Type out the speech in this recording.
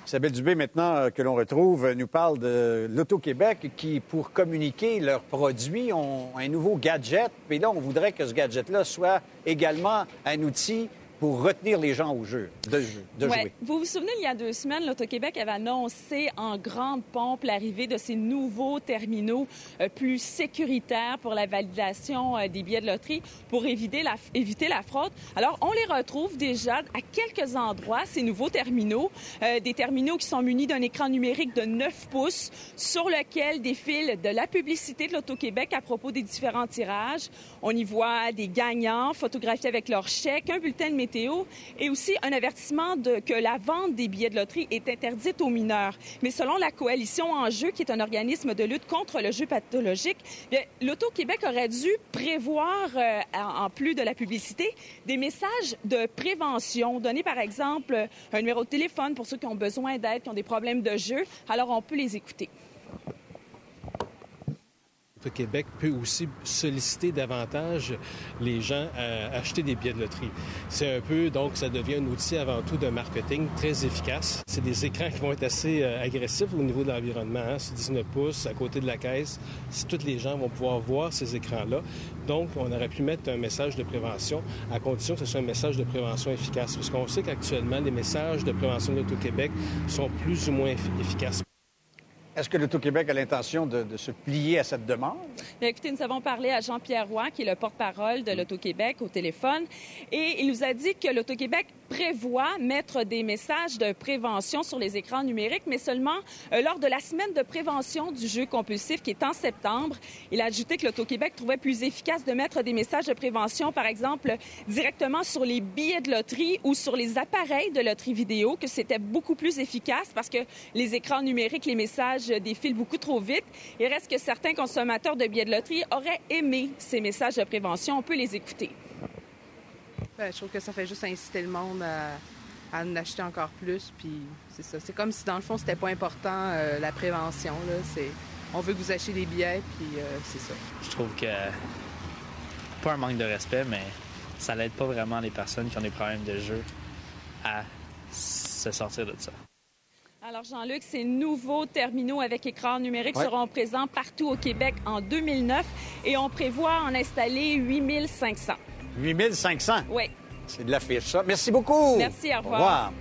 Isabelle Dubé, maintenant que l'on retrouve, nous parle de l'Auto-Québec qui, pour communiquer leurs produits, ont un nouveau gadget. Et là, on voudrait que ce gadget-là soit également un outil pour retenir les gens au jeu, de jouer. Vous vous souvenez, il y a 2 semaines, l'Auto-Québec avait annoncé en grande pompe l'arrivée de ces nouveaux terminaux plus sécuritaires pour la validation des billets de loterie pour éviter la fraude. Alors, on les retrouve déjà à quelques endroits, ces nouveaux terminaux, des terminaux qui sont munis d'un écran numérique de 9 pouces sur lequel défile de la publicité de l'Auto-Québec à propos des différents tirages. On y voit des gagnants photographiés avec leur chèque, un bulletin de météo et aussi un avertissement que la vente des billets de loterie est interdite aux mineurs. Mais selon la Coalition En Jeu, qui est un organisme de lutte contre le jeu pathologique, l'Auto-Québec aurait dû prévoir, en plus de la publicité, des messages de prévention. Donner, par exemple, un numéro de téléphone pour ceux qui ont besoin d'aide, qui ont des problèmes de jeu. Alors, on peut les écouter. Québec peut aussi solliciter davantage les gens à acheter des billets de loterie. C'est un peu, donc, ça devient un outil avant tout de marketing très efficace. C'est des écrans qui vont être assez agressifs au niveau de l'environnement. Hein. C'est 19 pouces à côté de la caisse. Si tous les gens vont pouvoir voir ces écrans-là. Donc, on aurait pu mettre un message de prévention à condition que ce soit un message de prévention efficace. Parce qu'on sait qu'actuellement, les messages de prévention de l'Auto-Québec sont plus ou moins efficaces. Est-ce que l'Auto-Québec a l'intention de se plier à cette demande? Bien, écoutez, nous avons parlé à Jean-Pierre Roy, qui est le porte-parole de l'Auto-Québec, au téléphone, et il nous a dit que l'Auto-Québec prévoit mettre des messages de prévention sur les écrans numériques, mais seulement lors de la semaine de prévention du jeu compulsif qui est en septembre. Il a ajouté que l'Auto-Québec trouvait plus efficace de mettre des messages de prévention, par exemple, directement sur les billets de loterie ou sur les appareils de loterie vidéo, que c'était beaucoup plus efficace parce que les écrans numériques, les messages défilent beaucoup trop vite. Il reste que certains consommateurs de billets de loterie auraient aimé ces messages de prévention. On peut les écouter. Bien, je trouve que ça fait juste inciter le monde à en acheter encore plus. Puis c'est ça. C'est comme si, dans le fond, c'était pas important, la prévention. Là. On veut que vous achetiez des billets, puis c'est ça. Je trouve que, pas un manque de respect, mais ça n'aide pas vraiment les personnes qui ont des problèmes de jeu à se sortir de ça. Alors, Jean-Luc, ces nouveaux terminaux avec écran numérique seront présents partout au Québec en 2009 et on prévoit en installer 8500. 8500? Oui. C'est de l'affiche, ça. Merci beaucoup. Merci, au revoir. Au revoir.